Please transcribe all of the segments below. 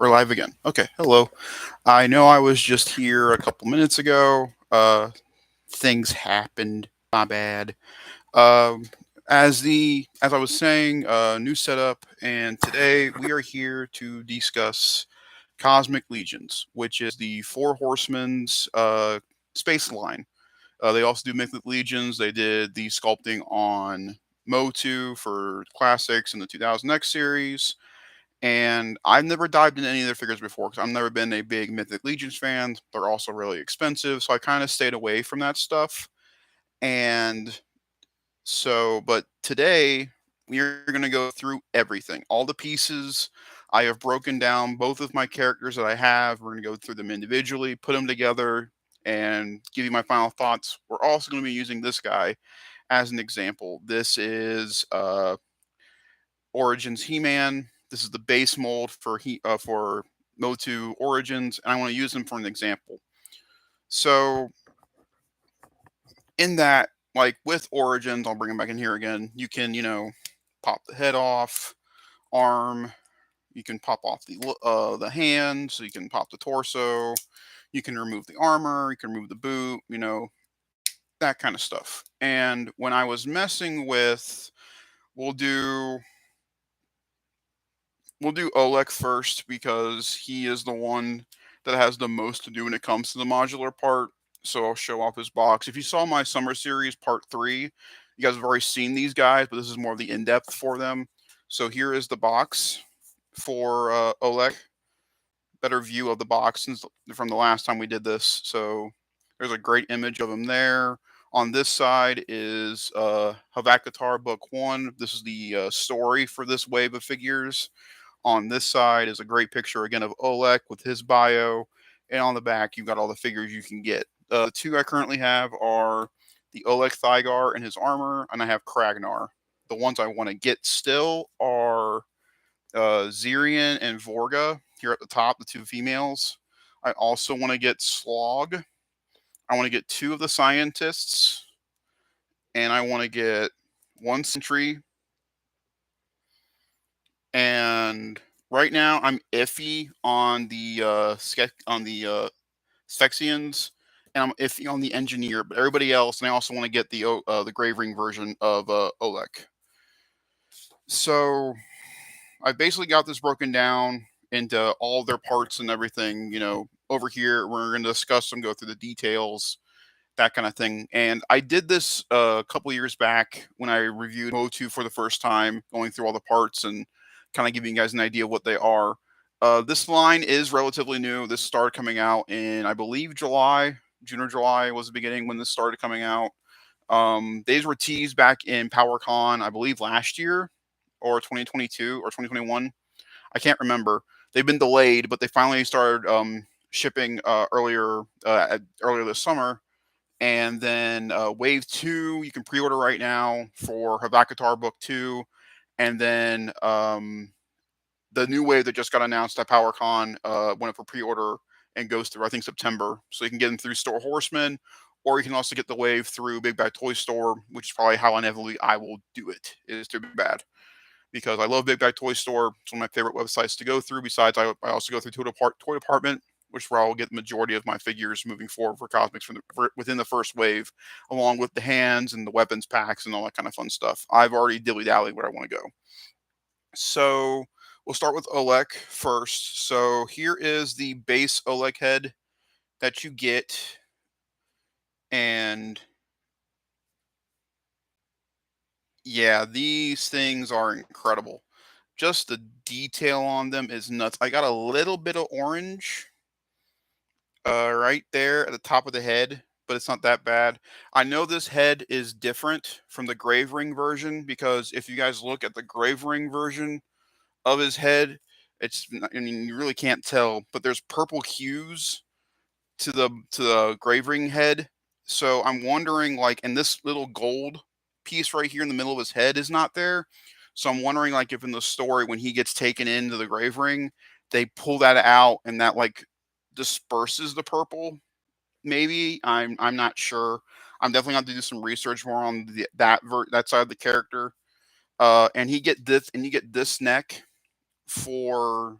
We're live again. Okay, hello. I know I was just here a couple minutes ago. Things happened. My bad. Um, as I was saying, new setup, and today we are here to discuss Cosmic Legions, which is the Four Horsemen's space line. They also do Mythic Legions. They did the sculpting on Motu for classics in the 2000X series, and I've never dived into any of their figures before because I've never been a big Mythic Legions fan. They're also really expensive, so I kind of stayed away from that stuff. And but today we are going to go through everything, all the pieces. I have broken down both of my characters that I have. We're going to go through them individually, put them together, and give you my final thoughts. We're also going to be using this guy as an example. This is Origins He-Man. This is the base mold for Motu Origins, and I want to use him for an example. So in that, like with Origins, I'll bring him back in here again. You can, pop the head off, arm. You can pop off the hands. You can pop the torso. You can remove the armor. You can remove the boot. That kind of stuff. And when I was messing with, we'll do we'll do Oleg first because he is the one that has the most to do when it comes to the modular part. So I'll show off his box. If you saw my summer series part 3, you guys have already seen these guys, but this is more of the in-depth for them. So here is the box for Oleg. Better view of the box since from the last time we did this. So there's a great image of him there. On this side is Havakatar Book 1. This is the story for this wave of figures. On this side is a great picture again of Oleg with his bio, and on the back you've got all the figures you can get. The two I currently have are the Oleg Thygar and his armor, and I have Kragnar. The ones I want to get still are Zirian and Vorga here at the top, the two females. I also want to get Slog. I want to get two of the scientists, and I want to get one sentry. And right now, I'm iffy on the Sphexians, and I'm iffy on the engineer. But everybody else, and I also want to get the Grave Ring version of Oleg. So I basically got this broken down into all their parts and everything. Over here we're going to discuss them, go through the details, that kind of thing. And I did this a couple years back when I reviewed Motu for the first time, going through all the parts and kind of giving you guys an idea of what they are. This line is relatively new. This started coming out in, I believe, June or July was the beginning when this started coming out. These were teased back in PowerCon, I believe, last year or 2022 or 2021. I can't remember. They've been delayed, but they finally started shipping earlier this summer. And then Wave 2, you can pre-order right now for Havakatar Book 2. And then the new wave that just got announced at PowerCon went up for pre-order and goes through, I think, September. So you can get them through Store Horsemen, or you can also get the wave through Big Bad Toy Store, which is probably how inevitably I will do it, is through Big Bad. Because I love Big Bad Toy Store. It's one of my favorite websites to go through. Besides, I also go through Toy Department, which is where I'll get the majority of my figures moving forward for Cosmics within the first wave, along with the hands and the weapons packs and all that kind of fun stuff. I've already dilly-dallied where I want to go. So we'll start with Oleg first. So here is the base Oleg head that you get. And yeah, these things are incredible. Just the detail on them is nuts. I got a little bit of orange right there at the top of the head, but it's not that bad. I know this head is different from the Grave Ring version because if you guys look at the Grave Ring version of his head, I mean, you really can't tell, but there's purple hues to the Grave Ring head. So I'm wondering, like, and this little gold piece right here in the middle of his head is not there. So I'm wondering, like, if in the story when he gets taken into the Grave Ring, they pull that out and that like disperses the purple. Maybe I'm not sure. I'm definitely going to do some research more on that side of the character. And you get this neck for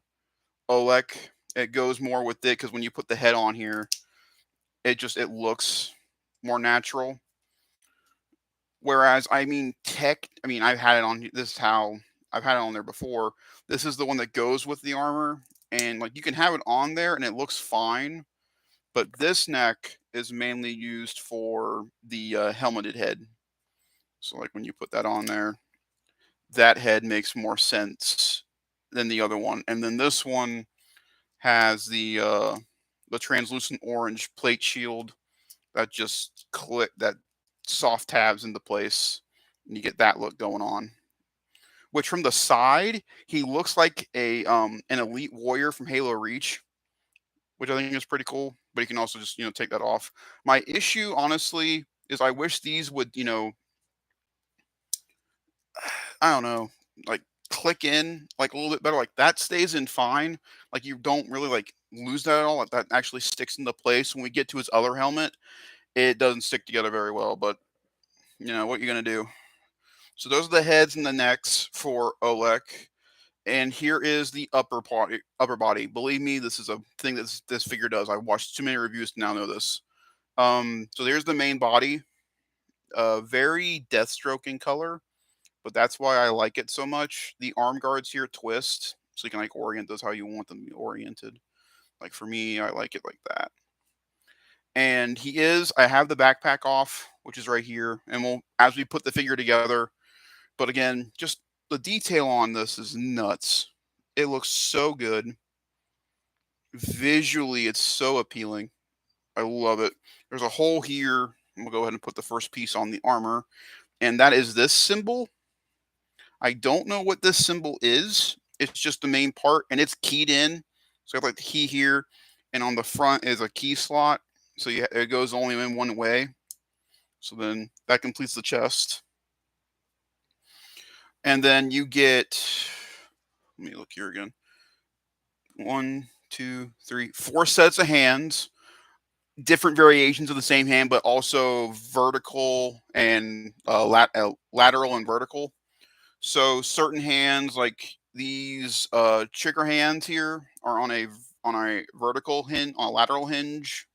Olek. It goes more with it because when you put the head on here, it looks more natural. Whereas, I mean, I've had it on. This is how I've had it on there before. This is the one that goes with the armor, and like you can have it on there and it looks fine. But this neck is mainly used for the helmeted head. So like when you put that on there, that head makes more sense than the other one. And then this one has the translucent orange plate shield that just click that soft tabs into place, and you get that look going on. Which from the side, he looks like a an elite warrior from Halo Reach, which I think is pretty cool. But you can also just take that off. My issue, honestly, is I wish these would I don't know, like click in like a little bit better. Like that stays in fine. Like you don't really like lose that at all. Like that actually sticks into place. When we get to his other helmet, it doesn't stick together very well. But what you gonna do? So those are the heads and the necks for Olek. And here is the upper body. Upper body. Believe me, this is a thing that this figure does. I've watched too many reviews to now know this. So there's the main body. Very Deathstroke in color, but that's why I like it so much. The arm guards here twist, so you can like orient those how you want them to be oriented. Like for me, I like it like that. And I have the backpack off, which is right here, and we'll as we put the figure together. But again, just the detail on this is nuts. It looks so good. Visually, it's so appealing. I love it. There's a hole here. We'll go ahead and put the first piece on the armor, and that is this symbol. I don't know what this symbol is. It's just the main part, and it's keyed in. So I have like the key here, and on the front is a key slot. So it goes only in one way. So then that completes the chest. And then you get, let me look here again. 1, 2, 3, 4 sets of hands, different variations of the same hand, but also vertical and lateral and vertical. So certain hands, like these trigger hands here, are on a vertical hinge, on a lateral hinge,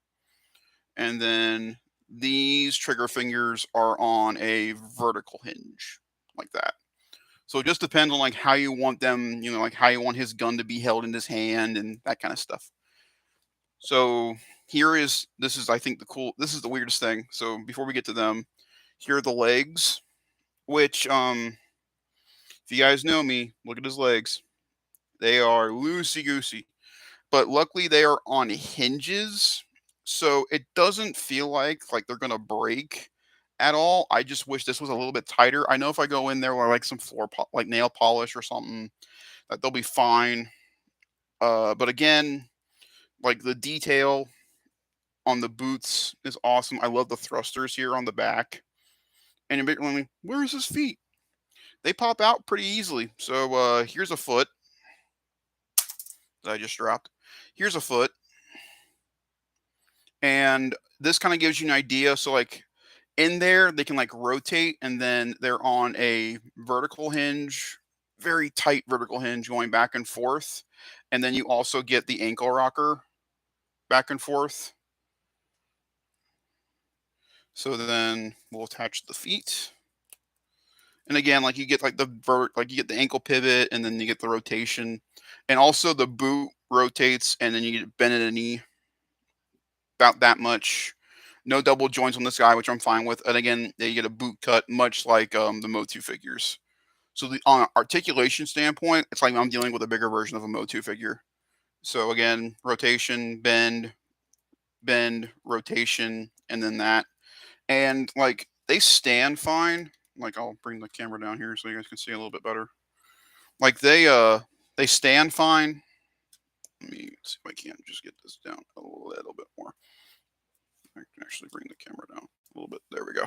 and then these trigger fingers are on a vertical hinge, like that. So it just depends on like how you want them, like how you want his gun to be held in his hand and that kind of stuff. So this is I think this is the weirdest thing. So before we get to them, here are the legs, which if you guys know me, look at his legs. They are loosey goosey, but luckily they are on hinges, so it doesn't feel like they're gonna break at all. I just wish this was a little bit tighter. I know if I go in there with like some like nail polish or something, that they'll be fine. But again, like the detail on the boots is awesome. I love the thrusters here on the back. And you're where's his feet? They pop out pretty easily. So here's a foot that I just dropped. Here's a foot. And this kind of gives you an idea. So like in there, they can like rotate, and then they're on a vertical hinge, very tight vertical hinge going back and forth. And then you also get the ankle rocker back and forth. So then we'll attach the feet. And again, like you get like like you get the ankle pivot, and then you get the rotation. And also the boot rotates, and then you get bend at a knee about that much. No double joints on this guy, which I'm fine with. And again, you get a boot cut, much like the Motu figures. So on an articulation standpoint, it's like I'm dealing with a bigger version of a Motu figure. So again, rotation, bend, rotation, and then that. And like they stand fine. Like I'll bring the camera down here so you guys can see a little bit better. Like they stand fine. Let me see if I can't just get this down a little bit more. I can actually bring the camera down a little bit. There we go.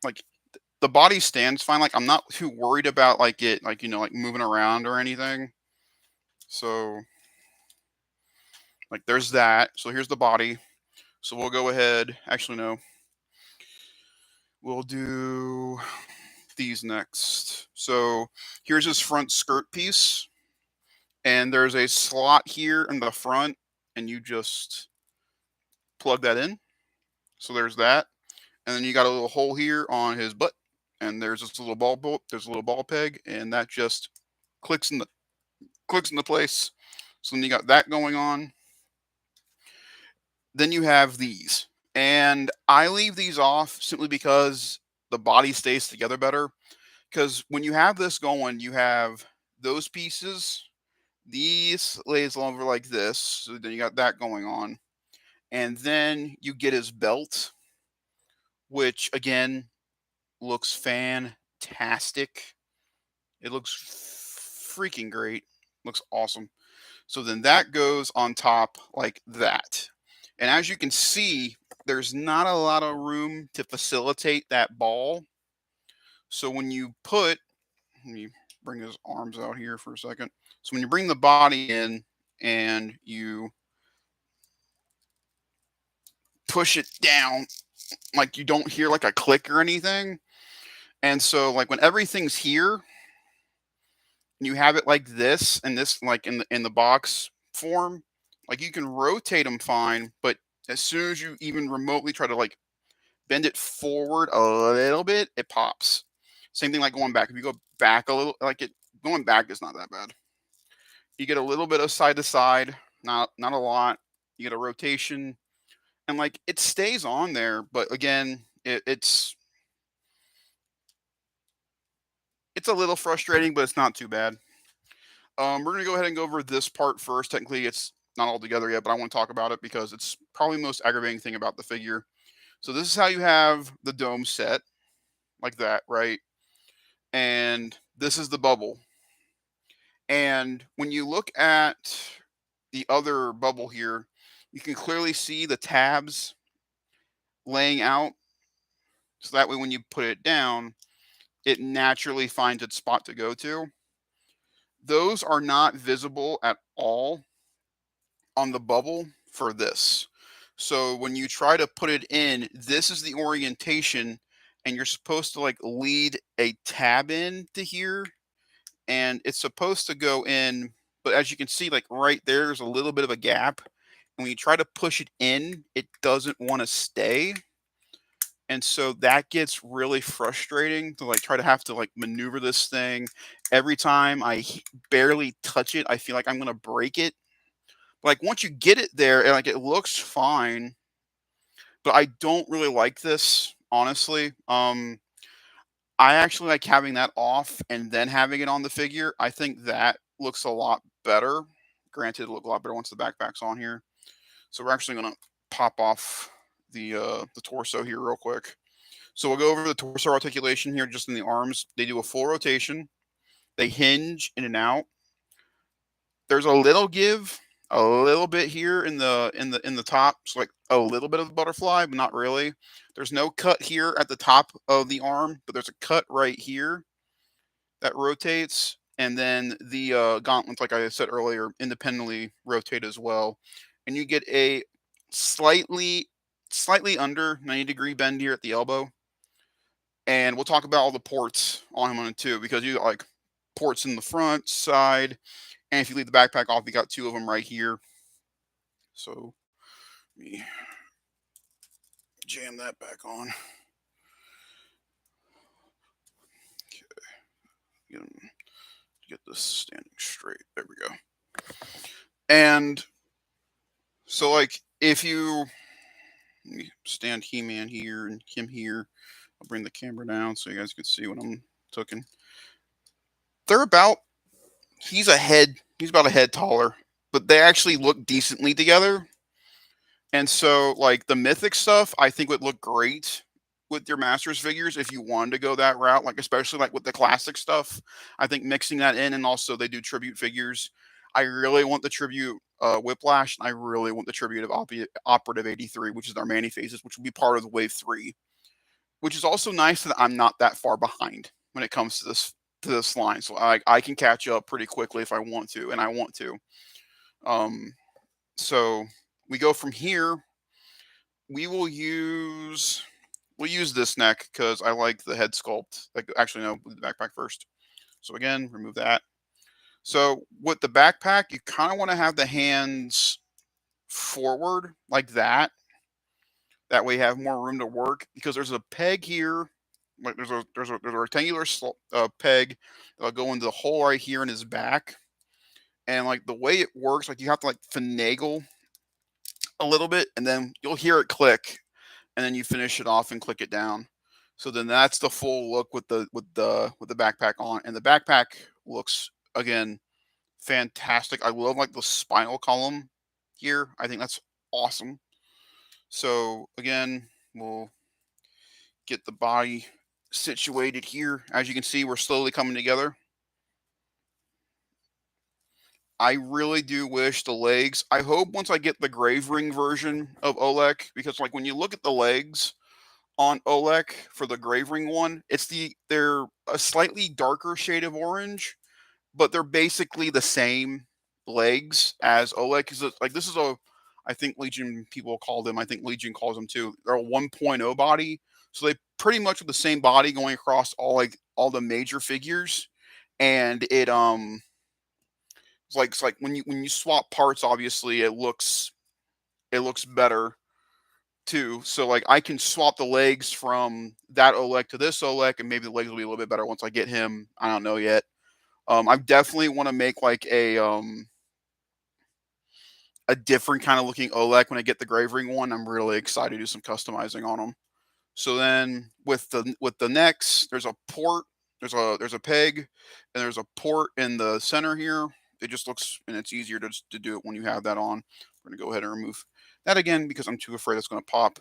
Like the body stands fine. Like I'm not too worried about like it, like like moving around or anything. So like there's that. So here's the body. So we'll go ahead. Actually, no. We'll do these next. So here's his front skirt piece. and there's a slot here in the front, and you just plug that in. So there's that, and then you got a little hole here on his butt, and there's this little ball bolt. There's a little ball peg, and that just clicks in the clicks into place. So then you got that going on. Then you have these, and I leave these off simply because the body stays together better. Because when you have this going, you have those pieces. These lays over like this. So then you got that going on. And then you get his belt, which again looks fantastic. It looks freaking great. Looks awesome. So then that goes on top like that. And as you can see, there's not a lot of room to facilitate that ball. So when you put, let me bring his arms out here for a second. So when you bring the body in and you push it down, like you don't hear like a click or anything. And so like when everything's here, and you have it like this and this like in the box form, like you can rotate them fine, but as soon as you even remotely try to like bend it forward a little bit, it pops. Same thing like going back. If you go back a little, like it going back is not that bad. You get a little bit of side to side, not a lot. You get a rotation, and like it stays on there, but again, it's a little frustrating, but it's not too bad. We're gonna go ahead and go over this part first. Technically, it's not all together yet, but I want to talk about it because it's probably the most aggravating thing about the figure. So this is how you have the dome set, like that, right? And this is the bubble. And when you look at the other bubble here, you can clearly see the tabs laying out. So that way, when you put it down, it naturally finds its spot to go to. Those are not visible at all on the bubble for this. So when you try to put it in, this is the orientation, and you're supposed to like lead a tab in to here, and it's supposed to go in, but as you can see, like right there's a little bit of a gap. And when you try to push it in, it doesn't want to stay. And so that gets really frustrating to like try to have to like maneuver this thing. Every time I barely touch it, I feel like I'm gonna break it. Like once you get it there, and like it looks fine, but I don't really like this honestly. I actually like having that off and then having it on the figure. I think that looks a lot better. Granted, it'll look a lot better once the backpack's on here. So we're actually gonna pop off the torso here real quick. So we'll go over the torso articulation here, just in the arms. They do a full rotation. They hinge in and out. There's a little give, a little bit here in the top, so like a little bit of the butterfly, but not really. There's no cut here at the top of the arm, but there's a cut right here that rotates, and then the gauntlets, like I said earlier, independently rotate as well, and you get a slightly under 90-degree bend here at the elbow. And we'll talk about all the ports on him on it too, because you got like ports in the front, side, and if you leave the backpack off, you got two of them right here. So let me jam that back on. Okay, get this standing straight. There we go. And so, like, if you let me stand He-Man here and him here, I'll bring the camera down so you guys can see what I'm taking. They're about he's about a head taller, but they actually look decently together. And so, like the mythic stuff, I think would look great with your masters figures if you wanted to go that route. Like especially like with the classic stuff, I think mixing that in, and also they do tribute figures. I really want the tribute Whiplash, and I really want the tribute of Operative 83, which is our Manny Phases, which will be part of the Wave 3. Which is also nice that I'm not that far behind when it comes to this line, so I can catch up pretty quickly if I want to, and I want to. Um, so we go from here. We will use we'll use this neck because I like the head sculpt. Like actually no, we'll do the backpack first. So again, remove that. So with the backpack, you kind of want to have the hands forward like that. That way you have more room to work because there's a peg here. Like there's a rectangular peg that'll go into the hole right here in his back. And like the way it works, like you have to like finagle a little bit, and then you'll hear it click, and then you finish it off and click it down. So then that's the full look with the backpack on, and the backpack looks again fantastic. I love like the spinal column here. I think that's awesome. So again, we'll get the body situated here. As you can see, we're slowly coming together. I really do wish the legs. I hope once I get the grave ring version of Olek, because like when you look at the legs on Olek for the grave ring one, they're a slightly darker shade of orange, but they're basically the same legs as Olek. Because like this is I think Legion people call them. I think Legion calls them too. They're a 1.0 body, so they pretty much have the same body going across all the major figures, and it's like when you swap parts, obviously it looks better too. So like I can swap the legs from that Olek to this Olek, and maybe the legs will be a little bit better once I get him. I don't know yet. I definitely want to make like a different kind of looking Olek when I get the grave ring one. I'm really excited to do some customizing on them. So then with the necks, there's a port, there's a peg, and there's a port in the center here. It just looks and it's easier to do it when you have that on. We're gonna go ahead and remove that again because I'm too afraid it's gonna pop.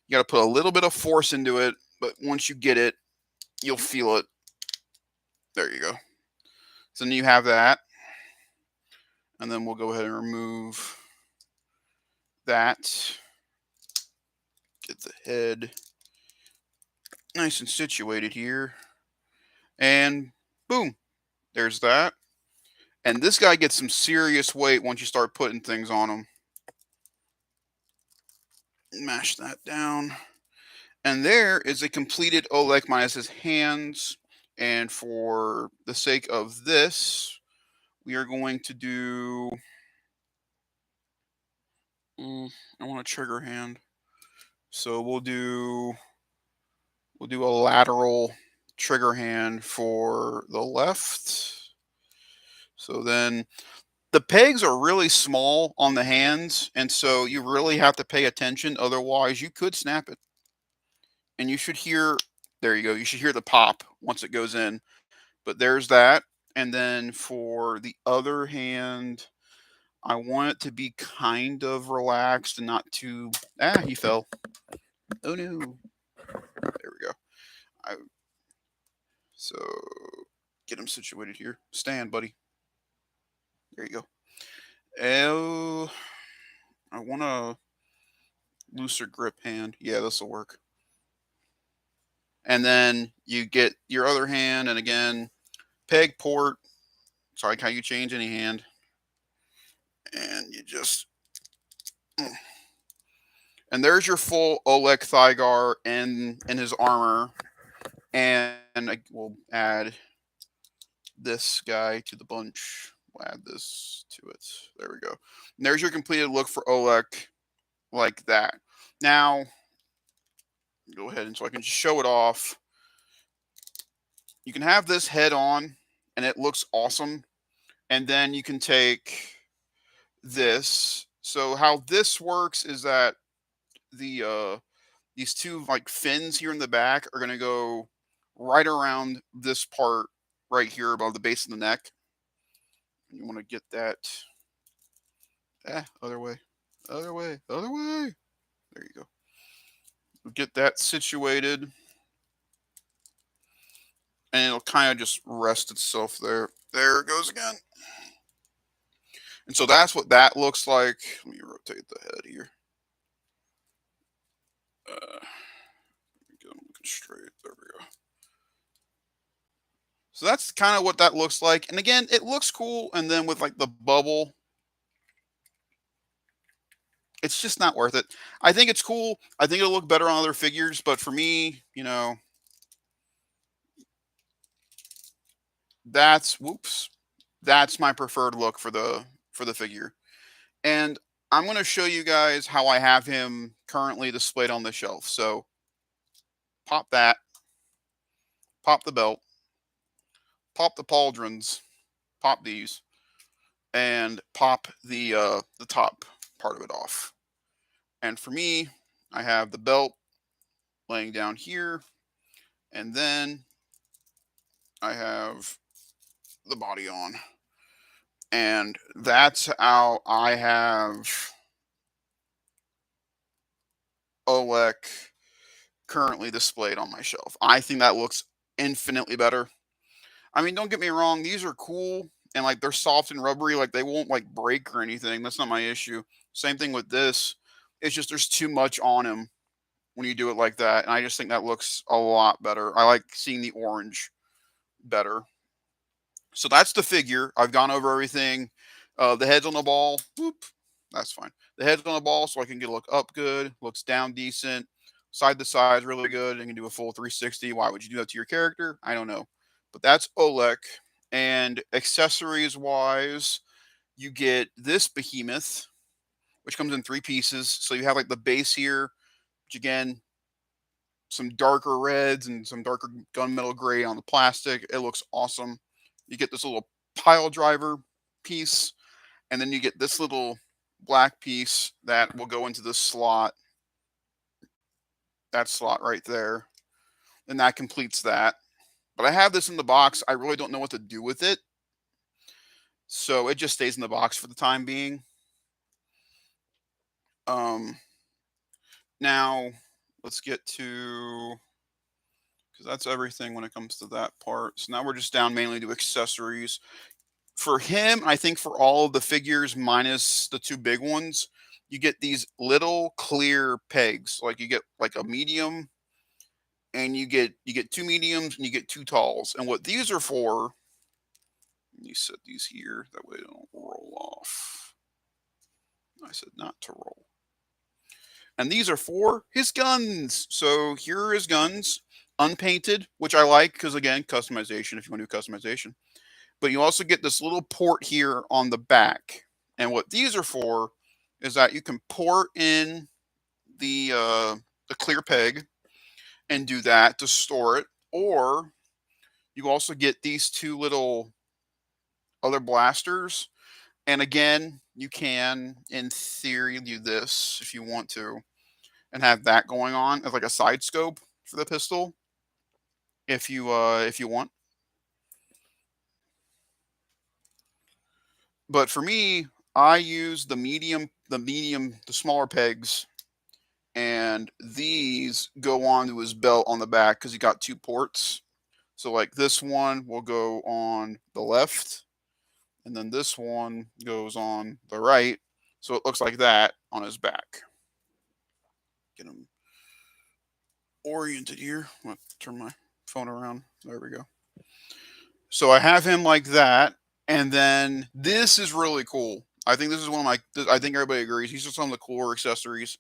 You got to put a little bit of force into it, but once you get it, you'll feel it. There you go. So then you have that, and then we'll go ahead and remove that. Get the head nice and situated here, and boom, there's that. And this guy gets some serious weight once you start putting things on him. Mash that down. And there is a completed Olek minus his hands. And for the sake of this, we are going to do. I want a trigger hand. So we'll do a lateral trigger hand for the left. So then the pegs are really small on the hands, and so you really have to pay attention. Otherwise, you could snap it. And you should hear, there you go, you should hear the pop once it goes in. But there's that. And then for the other hand, I want it to be kind of relaxed and not too. He fell. Oh no. There we go. I, so get him situated here. Stand, buddy. There you go. Oh, I want a looser grip hand. Yeah, this will work. And then you get your other hand, and again, peg port. It's like how you change any hand. And you just. And there's your full Oleg Thygar in his armor. And I will add this guy to the bunch. We'll add this to it. There we go. And there's your completed look for Oleg like that. Now, go ahead and so I can just show it off. You can have this head on and it looks awesome. And then you can take this. So how this works is that these two like fins here in the back are going to go right around this part right here above the base of the neck. You want to get that other way, other way, other way. There you go. Get that situated, and it'll kind of just rest itself there. There it goes again. And so that's what that looks like. Let me rotate the head here. Get him looking straight. There we go. So that's kind of what that looks like. And again, it looks cool. And then with like the bubble, it's just not worth it. I think it's cool. I think it'll look better on other figures. But for me, that's my preferred look for the figure. And I'm going to show you guys how I have him currently displayed on the shelf. So pop that, pop the belt, pop the pauldrons, pop these, and pop the top part of it off. And for me, I have the belt laying down here, and then I have the body on. And that's how I have Olek currently displayed on my shelf. I think that looks infinitely better. I mean, don't get me wrong, these are cool and like they're soft and rubbery, like they won't like break or anything. That's not my issue. Same thing with this. It's just there's too much on him when you do it like that. And I just think that looks a lot better. I like seeing the orange better. So that's the figure. I've gone over everything. The head's on the ball. Whoop. That's fine. The head's on the ball so I can get a look up good, looks down decent, side to side really good. I can do a full 360. Why would you do that to your character? I don't know. But that's Olek. And accessories wise, you get this behemoth, which comes in three pieces. So you have like the base here, which again, some darker reds and some darker gunmetal gray on the plastic. It looks awesome. You get this little pile driver piece, and then you get this little black piece that will go into this slot. That slot right there. And that completes that. But I have this in the box. I really don't know what to do with it. So it just stays in the box for the time being. Um, Now let's get to, because that's everything when it comes to that part. So now we're just down mainly to accessories. For him, I think for all of the figures minus the two big ones, you get these little clear pegs. Like you get like a medium, and you get two mediums and you get two talls. And what these are for, you set these here that way they don't roll off. I said not to roll. And these are for his guns. So here are his guns, unpainted, which I like because again, customization. If you want to do customization, but you also get this little port here on the back. And what these are for is that you can pour in the clear peg and do that to store it, or you also get these two little other blasters. And again, you can, in theory, do this if you want to, and have that going on as like a side scope for the pistol, if you want. But for me, I use the smaller pegs, and these go onto his belt on the back because he got two ports. So like this one will go on the left, and then this one goes on the right. So it looks like that on his back. Get him oriented here. I'm gonna turn my phone around. There we go. So I have him like that, and then this is really cool. I think this is one of my. I think everybody agrees. These are some of the cooler accessories.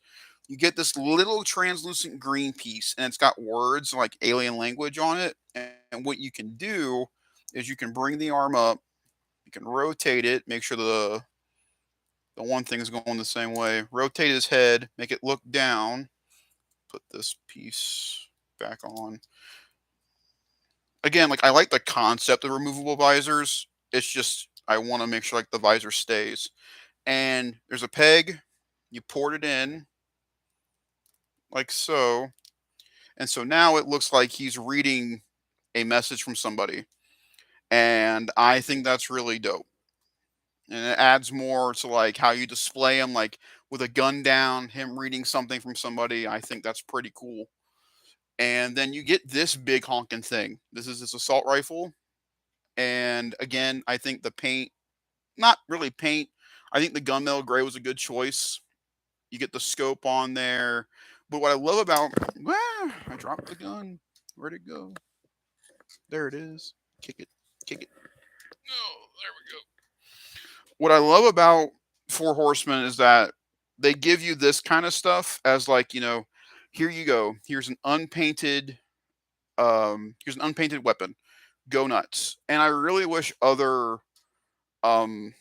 You get this little translucent green piece, and it's got words like alien language on it. And what you can do is you can bring the arm up, you can rotate it, make sure the one thing is going the same way. Rotate his head, make it look down. Put this piece back on. Again, like I like the concept of removable visors. It's just I want to make sure like the visor stays. And there's a peg. You port it in like so. And so now it looks like he's reading a message from somebody. And I think that's really dope. And it adds more to like how you display him, like with a gun down, him reading something from somebody. I think that's pretty cool. And then you get this big honking thing. This is this assault rifle. And again, I think the paint, not really paint. I think the gunmetal gray was a good choice. You get the scope on there. But what I love about, I dropped the gun. Where'd it go? There it is. Kick it. Kick it. Oh, there we go. What I love about Four Horsemen is that they give you this kind of stuff as like, here you go. Here's an unpainted weapon. Go nuts. And I really wish other um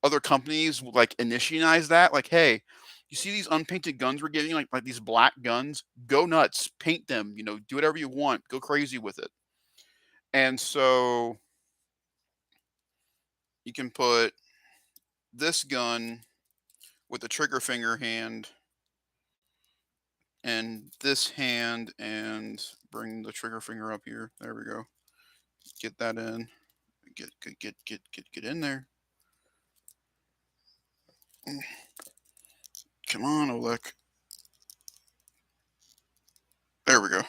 other companies would like initiatize that. Like, hey, you see these unpainted guns we're getting, like these black guns? Go nuts, paint them. Do whatever you want, go crazy with it. And so you can put this gun with the trigger finger hand and this hand and bring the trigger finger up here. There we go. Get that in. Get in there. Come on, Oleg. There we go.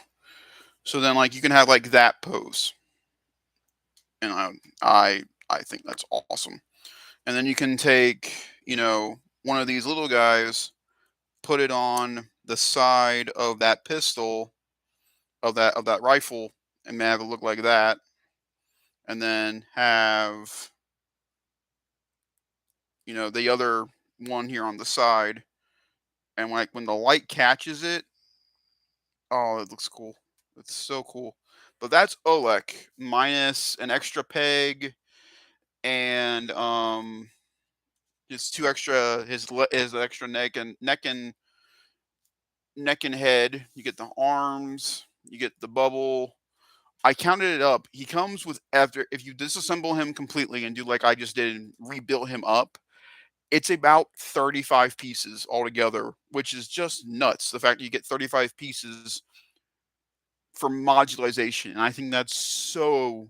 So then, like, you can have like that pose, and I think that's awesome. And then you can take, one of these little guys, put it on the side of that pistol of that rifle, and have it look like that, and then have the other one here on the side, and like when the light catches it, oh, it looks cool. It's so cool. But that's Olek minus an extra peg and his two extra his extra neck and head. You get the arms, you get the bubble. I counted it up. He comes with, after if you disassemble him completely and do like I just did and rebuild him up, it's about 35 pieces altogether, which is just nuts. The fact that you get 35 pieces for modularization, and I think that's so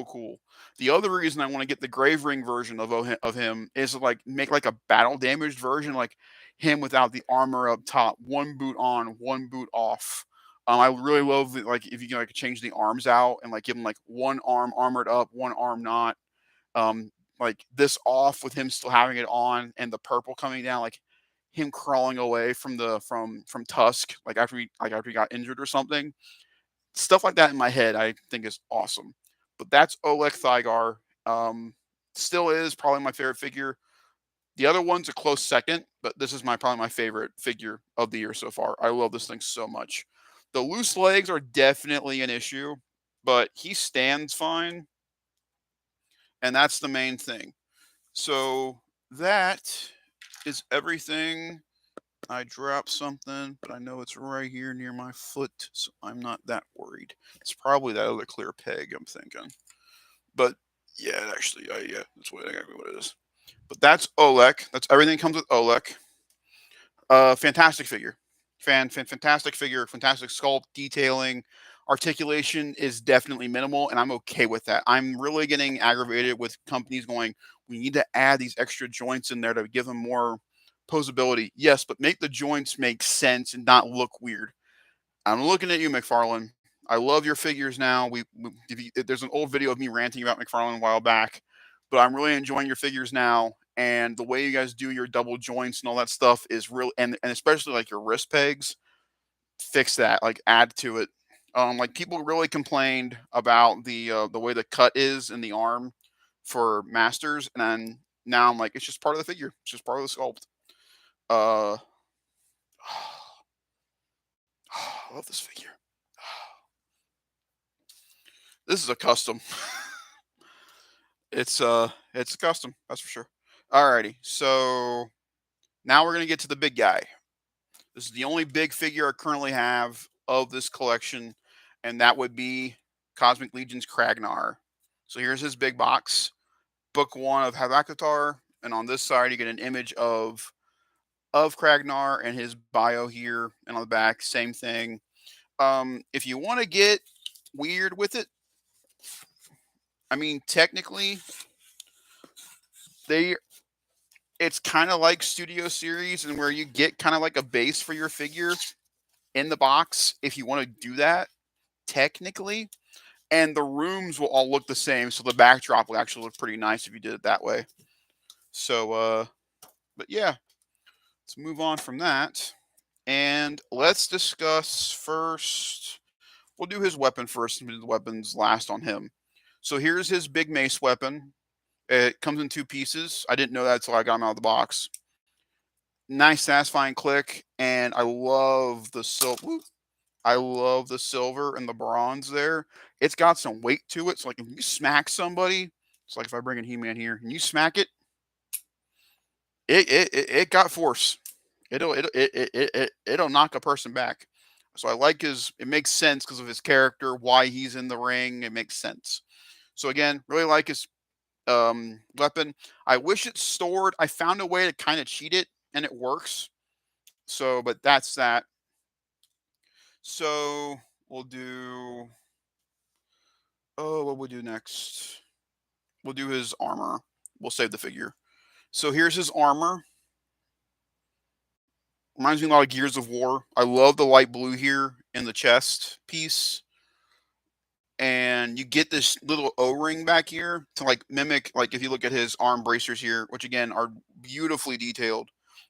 cool. The other reason I want to get the grave ring version of him is to like make like a battle damaged version, like him without the armor up top, one boot on, one boot off. I really love like if you can like change the arms out and like give him like one arm armored up, one arm not. Um, like this off with him still having it on, and the purple coming down, like him crawling away from Tusk, like after he got injured or something. Stuff like that in my head, I think is awesome. But that's Oleg Thygar. Um, Still is probably my favorite figure. The other one's a close second, but this is probably my favorite figure of the year so far. I love this thing so much. The loose legs are definitely an issue, but he stands fine, and that's the main thing. So that is everything. I dropped something, but I know it's right here near my foot, so I'm not that worried. It's probably that other clear peg, I'm thinking. But yeah, actually, yeah, that's exactly what it is. But that's Olek. That's everything that comes with Olek. Fantastic figure. Fantastic figure. Fantastic sculpt, detailing. Articulation is definitely minimal, and I'm okay with that. I'm really getting aggravated with companies going, we need to add these extra joints in there to give them more posability. Yes, but make the joints make sense and not look weird. I'm looking at you, McFarlane. I love your figures now. There's an old video of me ranting about McFarlane a while back, but I'm really enjoying your figures now. And the way you guys do your double joints and all that stuff is real, and especially like your wrist pegs, fix that. Like add to it. Like people really complained about the way the cut is in the arm for masters, and then now I'm like, it's just part of the figure. It's just part of the sculpt. Uh, I love this figure. This is a custom. It's a custom, that's for sure. Alrighty, so now we're gonna get to the big guy. This is the only big figure I currently have of this collection, and that would be Cosmic Legion's Kragnar. So here's his big box, book one of Havakatar, and on this side you get an image of Kragnar and his bio here, and on the back, same thing. If you want to get weird with it, I mean, technically, they it's kind of like Studio Series, and where you get kind of like a base for your figure in the box if you want to do that, technically. And the rooms will all look the same, so the backdrop will actually look pretty nice if you did it that way. So, but yeah, let's move on from that. And let's discuss first. We'll do his weapon first and do the weapons last on him. So here's his big mace weapon. It comes in two pieces. I didn't know that until I got him out of the box. Nice, satisfying click, and I love the silver. I love the silver and the bronze there. It's got some weight to it. So like if you smack somebody, It's like if I bring in He-Man here and you smack it, it got force. It'll knock a person back. So I like his. It makes sense because of his character, why he's in the ring. It makes sense. So again, really like his weapon. I wish it's stored. I found a way to kind of cheat it, and it works. So, but that's that. So we'll do. Oh, what we'll do next? We'll do his armor. We'll save the figure. So here's his armor. Reminds me a lot of Gears of War. I love the light blue here in the chest piece. And you get this little O-ring back here to like mimic, like if you look at his arm bracers here, which again are beautifully detailed.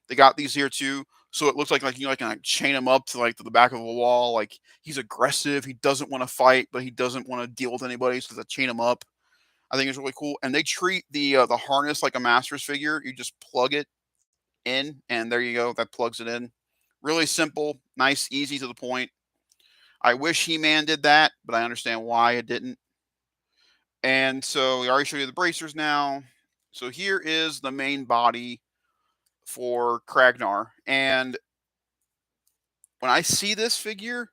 They got these here too, so it looks like you know, like, can like chain him up to like to the back of a wall. Like he's aggressive, he doesn't want to fight, but he doesn't want to deal with anybody, so they chain him up. I think it's really cool, and they treat the harness like a Masters figure. You just plug it in, and there you go. That plugs it in. Really simple, nice, easy to the point. I wish He-Man did that, but I understand why it didn't. And so we already showed you the bracers now. So here is the main body for Kragnar. And when I see this figure,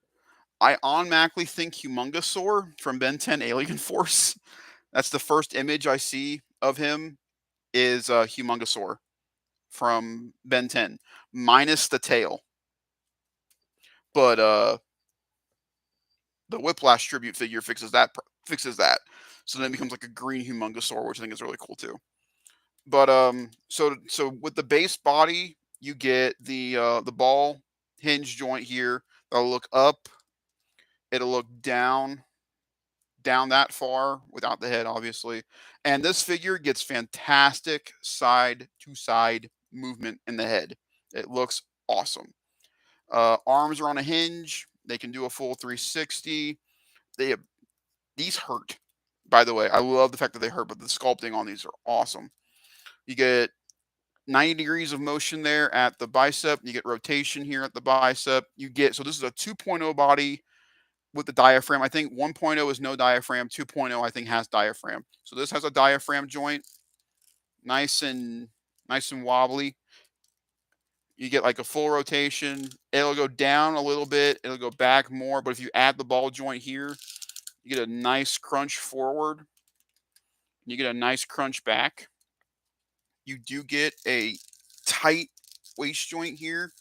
I automatically think Humongosaur from Ben 10 Alien Force. That's the first image I see of him is Humongosaur from Ben 10, minus the tail. But the Whiplash tribute figure fixes that. So then it becomes like a green Humongosaur, which I think is really cool too. But so with the base body, you get the ball hinge joint here. That'll look up. It'll look down that far without the head, obviously. And this figure gets fantastic side to side movement in the head. It looks awesome. Arms are on a hinge. They can do a full 360. They These hurt. By the way, I love the fact that they hurt, but the sculpting on these are awesome. You get 90 degrees of motion there at the bicep. You get rotation here at the bicep. So this is a 2.0 body with the diaphragm. I think 1.0 is no diaphragm. 2.0 I think has diaphragm. So this has a diaphragm joint, nice and wobbly. You get like a full rotation. It'll go down a little bit. It'll go back more. But if you add the ball joint here, you get a nice crunch forward. You get a nice crunch back. You do get a tight waist joint here.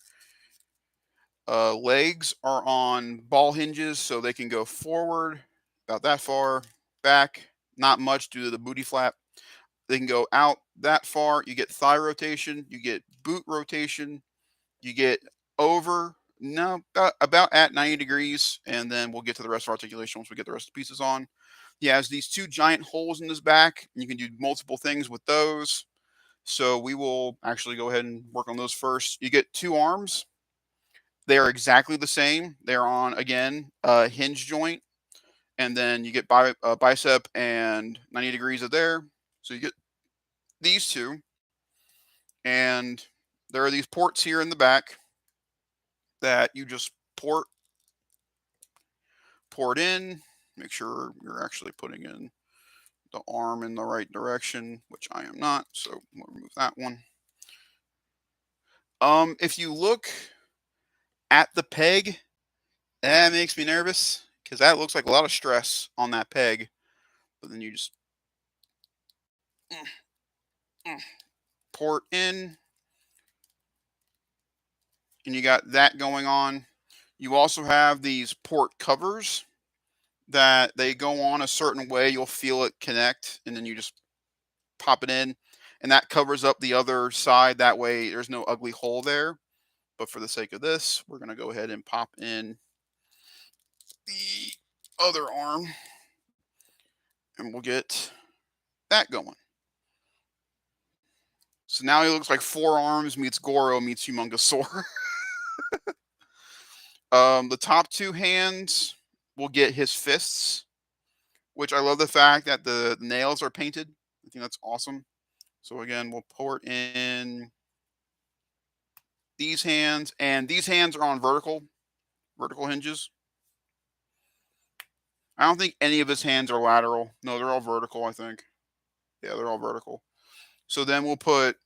Legs are on ball hinges, so they can go forward about that far, back not much due to the booty flap. They can go out that far. You get thigh rotation, you get boot rotation, you get over no about at 90 degrees, and then we'll get to the rest of articulation once we get the rest of the pieces on. He has these two giant holes in his back, and you can do multiple things with those. So we will actually go ahead and work on those first. You get two arms. They are exactly the same. They're on, again, a hinge joint. And then you get bicep and 90 degrees of there. So you get these two. And there are these ports here in the back that you just port in. Make sure you're actually putting in the arm in the right direction, which I am not. So we'll remove that one. If you look at the peg, that makes me nervous because that looks like a lot of stress on that peg. But then you just port in, and you got that going on. You also have these port covers that they go on a certain way. You'll feel it connect, and then you just pop it in, and that covers up the other side. That way, there's no ugly hole there. But for the sake of this, we're going to go ahead and pop in the other arm, and we'll get that going. So now he looks like Four Arms meets Goro meets Humongosaur. The top two hands will get his fists, which I love the fact that the nails are painted. I think that's awesome. So again, we'll port in these hands, and these hands are on vertical hinges. I don't think any of his hands are lateral. No, they're all vertical, I think. Yeah, they're all vertical. So then we'll put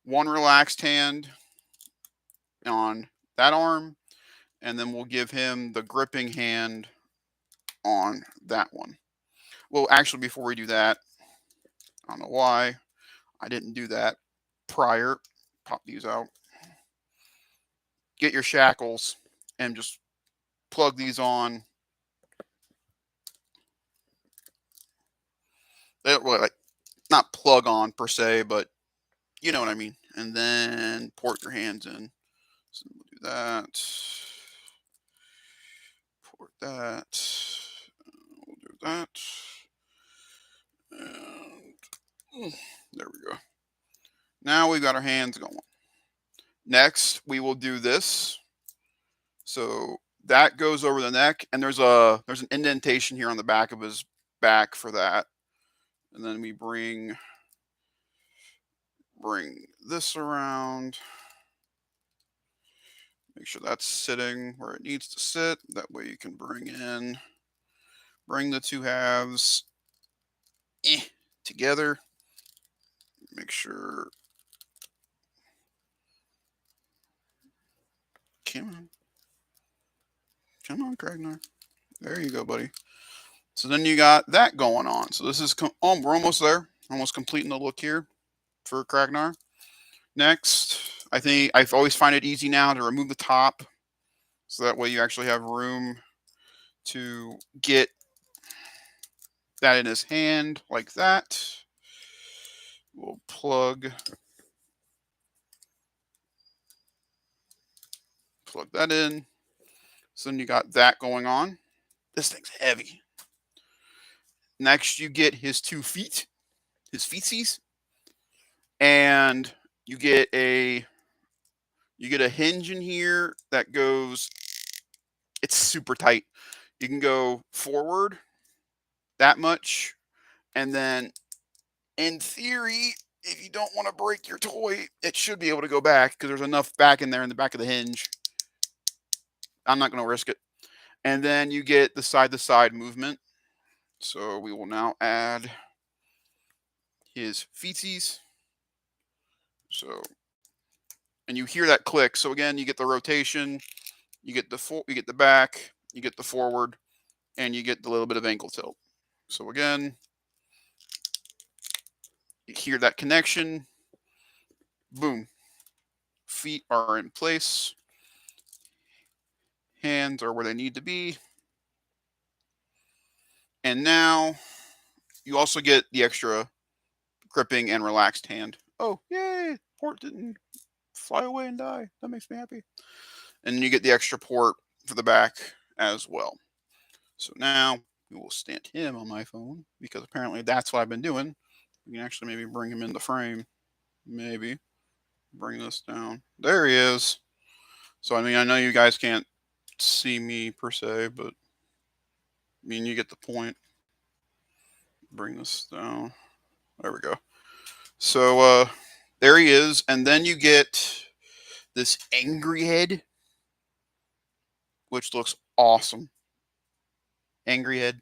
one relaxed hand on that arm, and then we'll give him the gripping hand on that one. Well, actually, before we do that, I don't know why I didn't do that prior. Pop these out. Get your shackles and just plug these on. They don't really, like, not plug on per se, but you know what I mean. And then port your hands in. So we'll do that. Port that. We'll do that. And there we go. Now we've got our hands going. Next, we will do this. So that goes over the neck, and there's an indentation here on the back of his back for that. And then we bring this around. Make sure that's sitting where it needs to sit. That way you can bring the two halves together. Make sure. Come on, Kragnar. There you go, buddy. So then you got that going on. So this is we're almost there. Almost completing the look here for Kragnar. Next, I always find it easy now to remove the top, so that way you actually have room to get that in his hand like that. We'll plug that in. So then you got that going on. This thing's heavy. Next, you get his 2 feet, his feetsies, and you get a hinge in here that goes. It's super tight. You can go forward that much, and then in theory, if you don't want to break your toy, it should be able to go back because there's enough back in there in the back of the hinge. I'm not going to risk it. And then you get the side to side movement. So we will now add his feetsies. So, and you hear that click. So again, you get the rotation, you get the back, you get the forward, and you get the little bit of ankle tilt. So again, you hear that connection. Boom. Feet are in place. Hands are where they need to be. And now you also get the extra gripping and relaxed hand. Oh, yay! Port didn't fly away and die. That makes me happy. And then you get the extra port for the back as well. So now we will stand him on my phone because apparently that's what I've been doing. We can actually maybe bring him in the frame. Maybe bring this down. There he is. So I mean, I know you guys can't see me per se, but I mean, you get the point. Bring this down. There we go. So there he is, and then you get this angry head, which looks awesome. Angry head,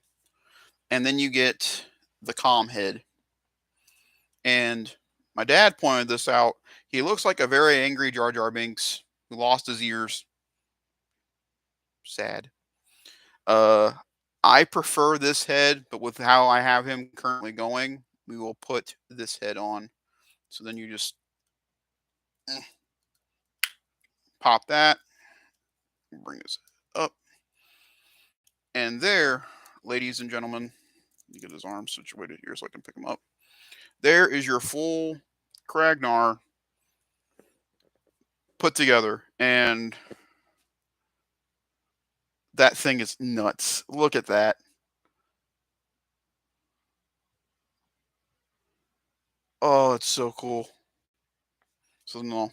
and then you get the calm head. And my dad pointed this out. He looks like a very angry Jar Jar Binks who lost his ears. Sad. Uh, I prefer this head, but with how I have him currently going, we will put this head on. So then you just pop that, bring this up, and there, ladies and gentlemen, you get his arms situated here so I can pick him up. There is your full Kragnar put together, and that thing is nuts. Look at that. Oh, it's so cool. So no.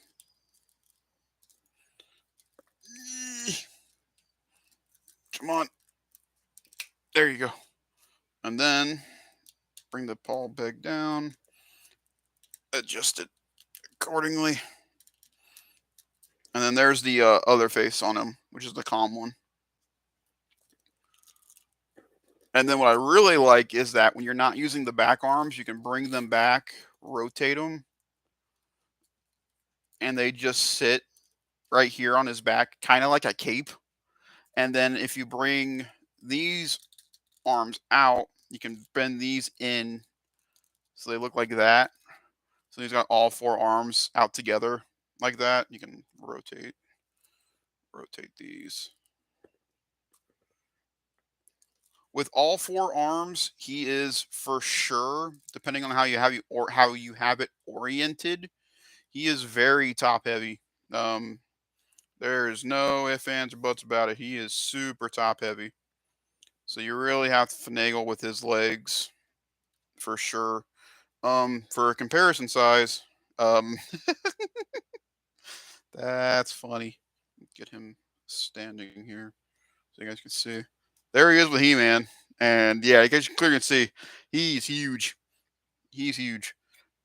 Come on. There you go. And then bring the paw peg down. Adjust it accordingly. And then there's the other face on him, which is the calm one. And then what I really like is that when you're not using the back arms, you can bring them back, rotate them, and they just sit right here on his back, kind of like a cape. And then if you bring these arms out, you can bend these in so they look like that. So he's got all four arms out together like that. You can rotate these. With all four arms, he is for sure, depending on how you have it oriented, he is very top heavy. Um, there is no ifs, ands, or buts about it. He is super top heavy. So you really have to finagle with his legs for sure. For a comparison size, um, that's funny. Get him standing here so you guys can see. There he is with He-Man, and yeah, you guys can clearly see he's huge. He's huge.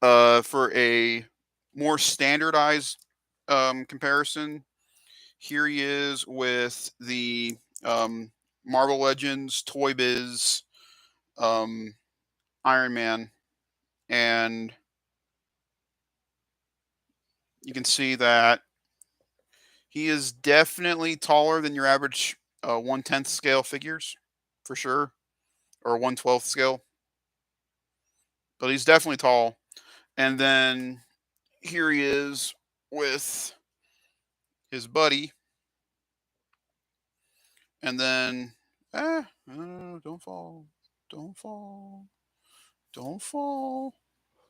For a more standardized comparison, here he is with the Marvel Legends, Toy Biz, um, Iron Man, and you can see that he is definitely taller than your average 1/10 scale figures, for sure, or 1/12 scale. But he's definitely tall. And then here he is with his buddy, and then don't fall, don't fall, don't fall,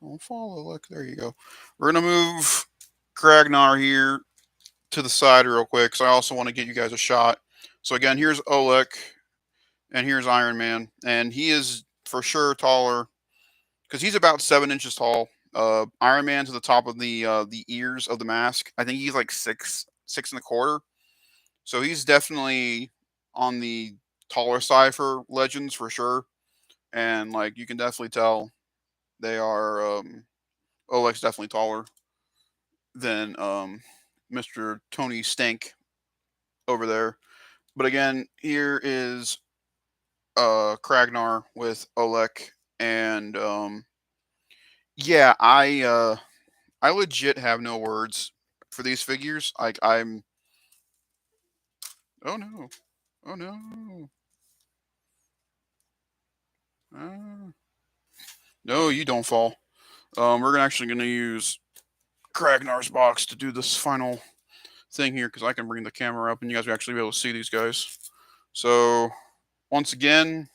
don't fall. Look, there you go. We're gonna move Kragnar here to the side real quick, because I also want to get you guys a shot. So again, here's Olek, and here's Iron Man, and he is for sure taller because he's about 7 inches tall. Iron Man to the top of the ears of the mask. I think he's like 6, 6 and a quarter. So he's definitely on the taller side for Legends for sure. And like you can definitely tell they are Oleg's definitely taller than Mr. Tony Stank over there. But again, here is Kragnar with Oleg, and yeah, I legit have no words for these figures. Like I'm oh no. Oh no. Ah. No, you don't fall. We're actually gonna use Kragnar's box to do this final thing here because I can bring the camera up and you guys will actually be able to see these guys. So once again,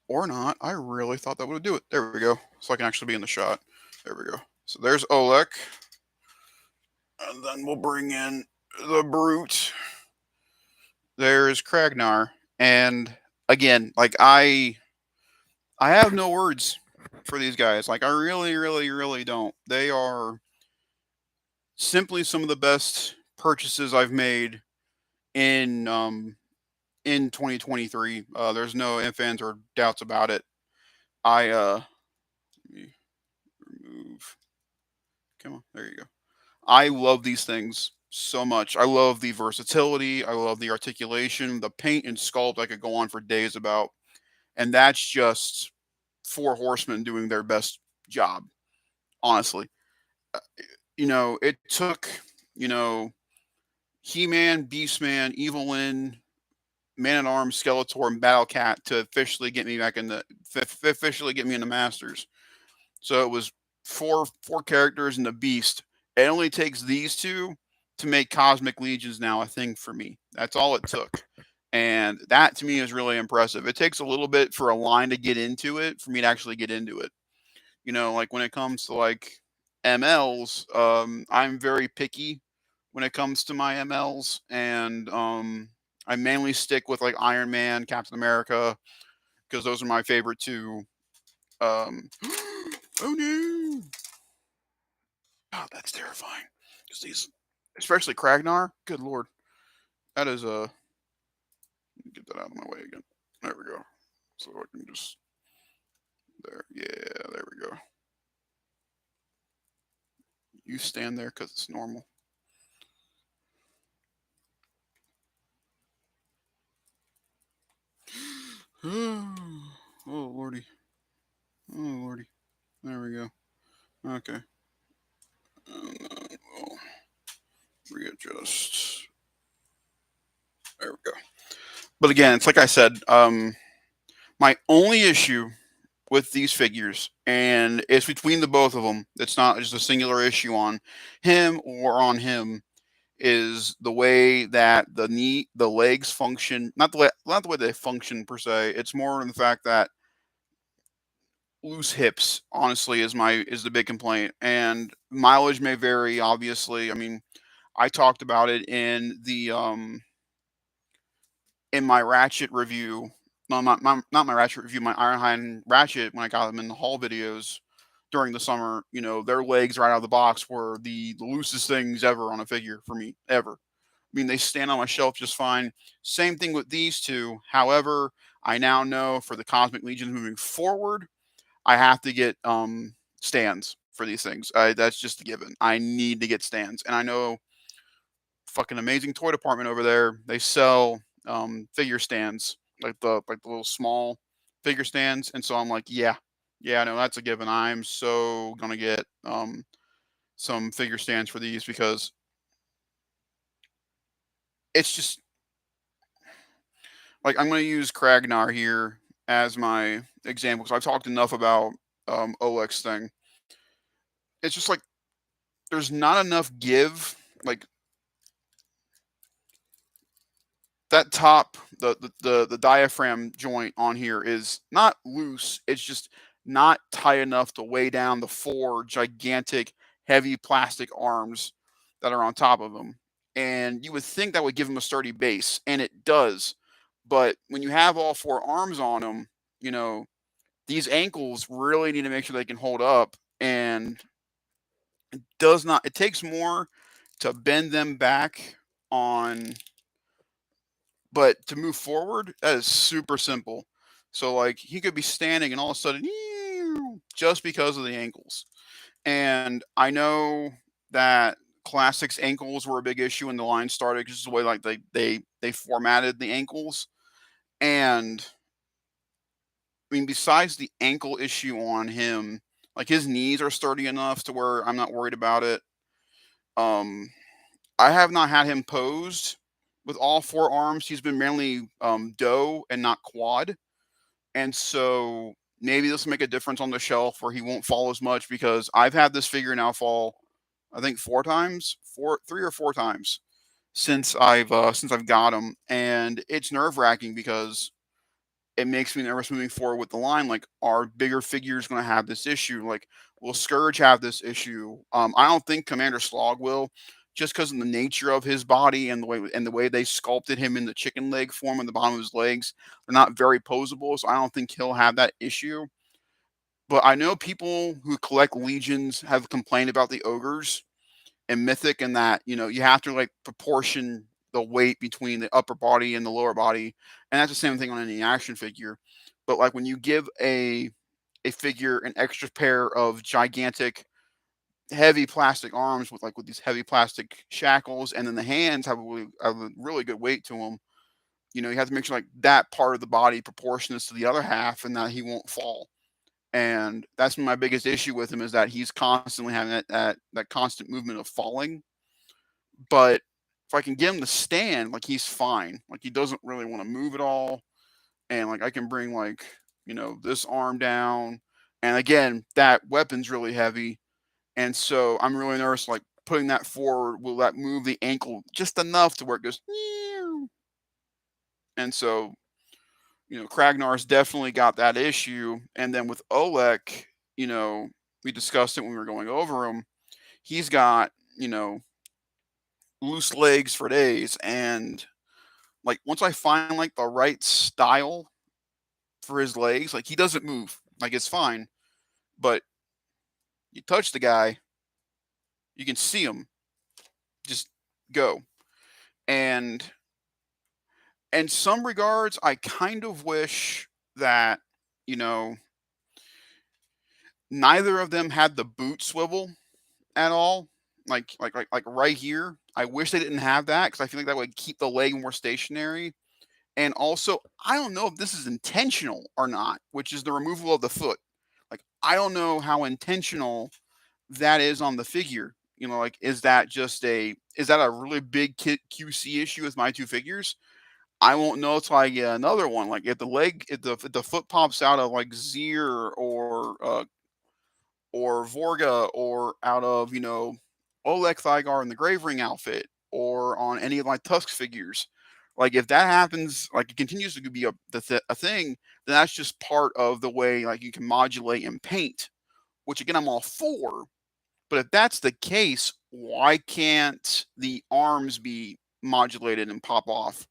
or not, I really thought that would do it. There we go. So I can actually be in the shot. There we go. So there's Olek, and then we'll bring in the brute. There's Kragnar, and again, like I have no words for these guys. Like I really, really, really don't. They are simply some of the best purchases I've made in 2023. There's no ifs, ands, or doubts about it. Let me remove. Come on, there you go. I love these things so much. I love the versatility. I love the articulation, the paint and sculpt. I could go on for days about, and that's just four horsemen doing their best job. Honestly, Uh, it took you know He-Man, Beastman, Evelyn, Man at Arms, Skeletor, and Battle Cat to officially get me back in the officially get me in the Masters. So it was four characters in the Beast. It only takes these two to make Cosmic Legions now a thing for me. That's all it took. And that to me is really impressive. It takes a little bit for a line to get into it for me to actually get into it. Like when it comes to like MLs, I'm very picky when it comes to my MLs, and I mainly stick with like Iron Man, Captain America, because those are my favorite two. Oh no! Oh, that's terrifying. Because these, especially Kragnar, good lord, that is a. Get that out of my way again. There we go. So I can just there. Yeah, there we go. You stand there because it's normal. Oh lordy, there we go. Okay, and then we'll readjust. There we go. But again, it's like I said. My only issue with these figures, and it's between the both of them. It's not just a singular issue on him or on him. Is the way that the legs function, not the way they function per se. It's more in the fact that loose hips, honestly, is the big complaint. And mileage may vary. Obviously, I mean, I talked about it in my ratchet review. No, not my ratchet review. My Ironhide ratchet when I got them in the haul videos during the summer. You know, their legs right out of the box were the loosest things ever on a figure for me ever. I mean, they stand on my shelf just fine. Same thing with these two. However, I now know for the Cosmic Legions moving forward, I have to get stands for these things. That's just a given. I need to get stands, and I know fucking amazing toy department over there. They sell figure stands, like the little small figure stands, and so I'm like, yeah, yeah, no, that's a given. I'm so gonna get some figure stands for these because it's just like I'm gonna use Kragnar here as my example because I've talked enough about OX thing. It's just like there's not enough give. Like that top the diaphragm joint on here is not loose. It's just not tight enough to weigh down the four gigantic heavy plastic arms that are on top of them. And you would think that would give them a sturdy base, and it does. But when you have all four arms on them, you know, these ankles really need to make sure they can hold up. And does not, it takes more to bend them back on, but to move forward, that is super simple. So like he could be standing and all of a sudden just because of the ankles. And I know that classics ankles were a big issue when the line started because the way like they formatted the ankles. And I mean, besides the ankle issue on him, like his knees are sturdy enough to where I'm not worried about it. Um, I have not had him posed with all four arms. He's been mainly doe and not quad, and so maybe this will make a difference on the shelf where he won't fall as much because I've had this figure now fall, I think four times, 3 or 4 times since I've got him, and it's nerve wracking because it makes me nervous moving forward with the line. Like, are bigger figures going to have this issue? Like, will Scourge have this issue? I don't think Commander Slog will, just because of the nature of his body and the way they sculpted him in the chicken leg form on the bottom of his legs. They're not very posable, so I don't think he'll have that issue. But I know people who collect legions have complained about the ogres and mythic, and that you have to like proportion the weight between the upper body and the lower body, and that's the same thing on any action figure. But like when you give a figure an extra pair of gigantic heavy plastic arms with these heavy plastic shackles, and then the hands have a really good weight to them, you have to make sure like that part of the body proportions to the other half and that he won't fall. And that's my biggest issue with him, is that he's constantly having that constant movement of falling. But if I can get him to stand, like he's fine. Like he doesn't really want to move at all. And like I can bring like, this arm down. And again, that weapon's really heavy. And so I'm really nervous, like putting that forward, will that move the ankle just enough to where it goes. "Meow." And so, Kragnar's definitely got that issue. And then with Olek, you know, we discussed it when we were going over him. He's got, loose legs for days. And like once I find like the right style for his legs, like he doesn't move. Like it's fine. But you touch the guy, you can see him just go. And in some regards, I kind of wish that, you know, neither of them had the boot swivel at all. Like right here. I wish they didn't have that because I feel like that would keep the leg more stationary. And also, I don't know if this is intentional or not, which is the removal of the foot. Like I don't know how intentional that is on the figure. Like, is that a really big QC issue with my two figures? I won't know till I get another one. Like, if the foot pops out of like Zier or Vorga, or out of Oleg Thygar in the Grave Ring outfit, or on any of my Tusk figures. Like, if that happens, like it continues to be a thing, then that's just part of the way like you can modulate and paint, which again I'm all for. But if that's the case, why can't the arms be modulated and pop off?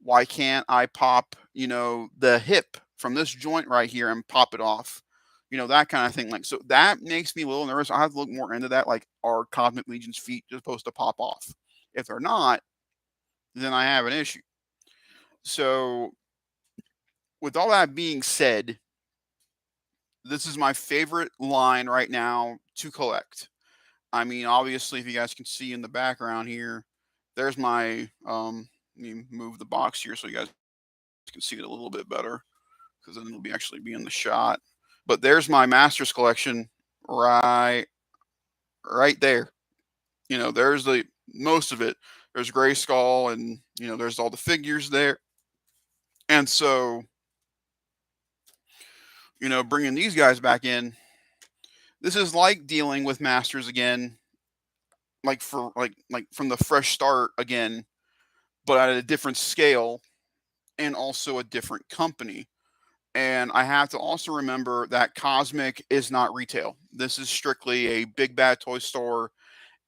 Why can't I pop, the hip from this joint right here and pop it off? That kind of thing. Like, so that makes me a little nervous. I have to look more into that. Like, are Cosmic Legion's feet just supposed to pop off? If they're not, then I have an issue. So, with all that being said, this is my favorite line right now to collect. I mean, obviously, if you guys can see in the background here, there's my let me move the box here so you guys can see it a little bit better, because then it'll be actually be in the shot. But there's my Masters collection right there. There's the most of it. There's Gray Skull, and there's all the figures there. And so, bringing these guys back in, this is like dealing with Masters again, like for like from the fresh start again, but at a different scale and also a different company. And I have to also remember that Cosmic is not retail. This is strictly a big bad toy store,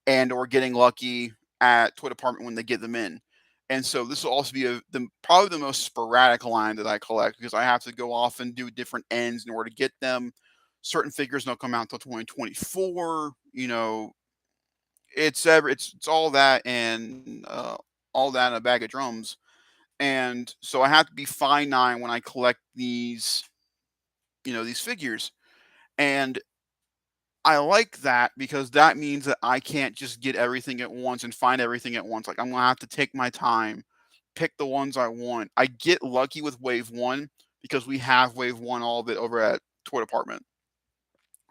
and or getting lucky at toy department when they get them in. And so this will also be probably the most sporadic line that I collect, because I have to go off and do different ends in order to get them. Certain figures don't come out until 2024. It's all that, and all that in a bag of drums. And so I have to be finite when I collect these figures. And I like that, because that means that I can't just get everything at once and find everything at once. Like, I'm gonna have to take my time, pick the ones I want. I get lucky with Wave One because we have Wave One, all of it, over at Toy Department.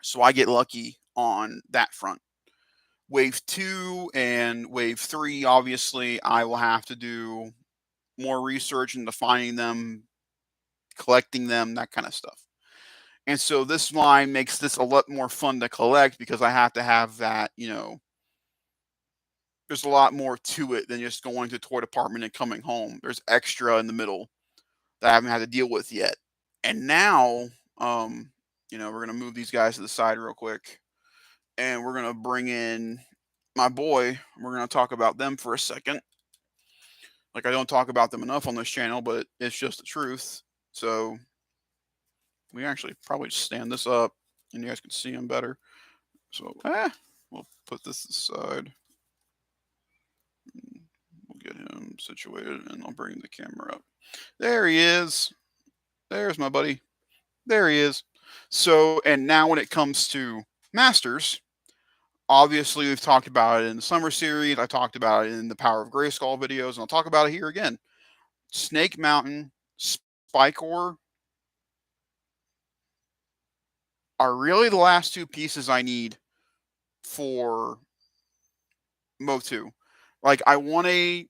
So I get lucky on that front. Wave Two and Wave Three, obviously, I will have to do more research into finding them, collecting them, that kind of stuff. And so this line makes this a lot more fun to collect, because I have to have that, there's a lot more to it than just going to toy department and coming home. There's extra in the middle that I haven't had to deal with yet. And now, we're gonna move these guys to the side real quick, and we're gonna bring in my boy. We're gonna talk about them for a second. Like, I don't talk about them enough on this channel, but it's just the truth. So we actually probably just stand this up, and you guys can see them better. So, we'll put this aside. We'll get him situated, and I'll bring the camera up. There he is. There's my buddy. There he is. So, and now when it comes to Masters, obviously we've talked about it in the summer series. I talked about it in the Power of Grayskull videos, and I'll talk about it here again. Snake Mountain, Spikor are really the last two pieces I need for Motu. Like, I want a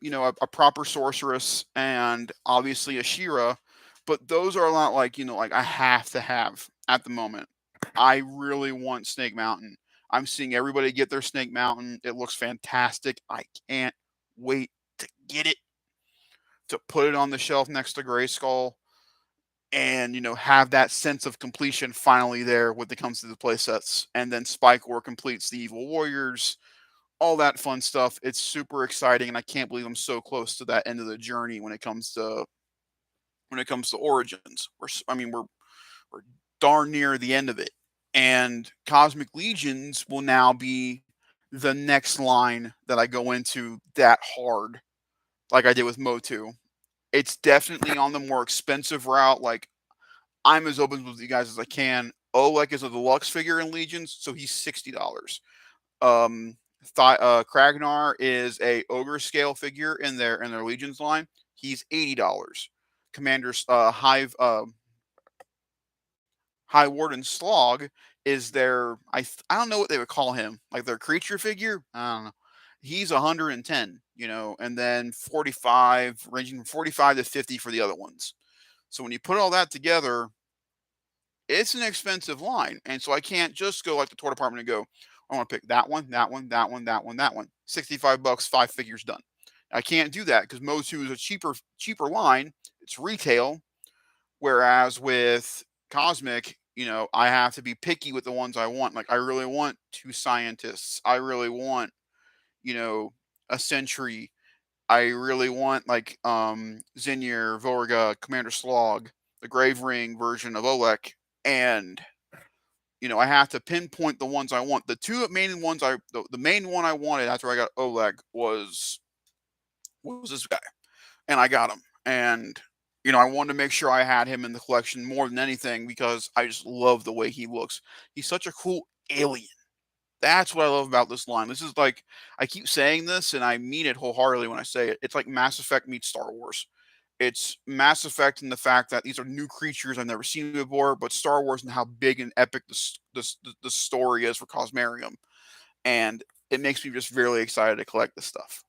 proper sorceress, and obviously a Shira, but those are not like I have to have at the moment. I really want Snake Mountain. I'm seeing everybody get their Snake Mountain. It looks fantastic. I can't wait to get it, to put it on the shelf next to Grayskull, and have that sense of completion finally there when it comes to the playsets. And then Spikor completes the Evil Warriors, all that fun stuff. It's super exciting, and I can't believe I'm so close to that end of the journey when it comes to Origins. We're darn near the end of it, and Cosmic Legions will now be the next line that I go into that hard, like I did with Motu. It's definitely on the more expensive route. Like, I'm as open with you guys as I can. Oleg is a deluxe figure in Legions, so he's $60. Um, Kragnar is a ogre scale figure in their Legions line. He's $80. Commander's High Warden Slog is their I don't know what they would call him, like their creature figure. I don't know. He's 110, and then 45, ranging from 45 to 50 for the other ones. So when you put all that together, it's an expensive line, and so I can't just go like the toy department and go, I want to pick that one, that one, that one, that one, that one. $65, 5 figures done. I can't do that because Motu is a cheaper line. It's retail, whereas with Cosmic, I have to be picky with the ones I want. Like I really want two scientists. I really want, you know, a Sentry. I really want like Zinir, Vorga, Commander Slog, the Grave Ring version of Olek, and I have to pinpoint the ones I want. The two main ones the main one I wanted after I got Oleg was this guy, and I got him. And I wanted to make sure I had him in the collection more than anything because I just love the way he looks. He's such a cool alien. That's what I love about this line. This is like I keep saying this, and I mean it wholeheartedly when I say it. It's like Mass Effect meets Star Wars. It's Mass Effect in the fact that these are new creatures I've never seen before, but Star Wars and how big and epic the story is for Cosmarium, and it makes me just really excited to collect this stuff.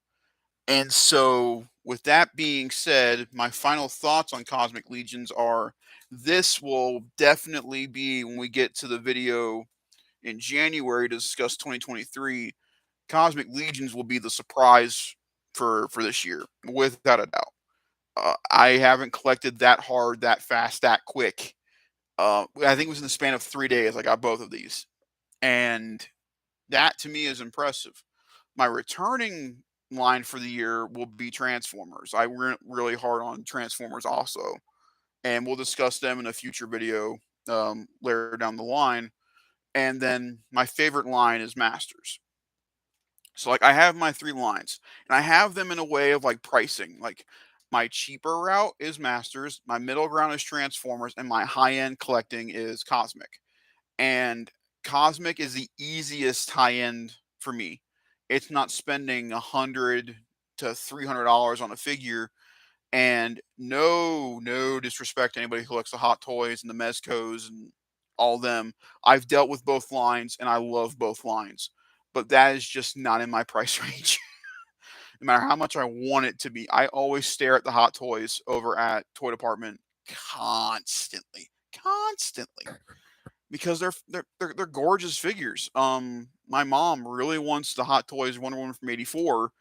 And so, with that being said, my final thoughts on Cosmic Legions are this will definitely be when we get to the video in January to discuss 2023. Cosmic Legions will be the surprise for this year, without a doubt. I haven't collected that hard, that fast, that quick. I think it was in the span of 3 days I got both of these, and that to me is impressive. My returning line for the year will be Transformers. I went really hard on Transformers also, and we'll discuss them in a future video later down the line. And then my favorite line is Masters. So like I have my three lines, and I have them in a way of like pricing. Like my cheaper route is Masters, my middle ground is Transformers, and my high end collecting is Cosmic. And Cosmic is the easiest high end for me. It's not spending $100 to $300 on a figure. And no disrespect to anybody who likes the Hot Toys and the Mezcos and all them. I've dealt with both lines and I love both lines, but that is just not in my price range. No matter how much I want it to be, I always stare at the Hot Toys over at Toy Department constantly, because they're gorgeous figures. My mom really wants the Hot Toys Wonder Woman from '84,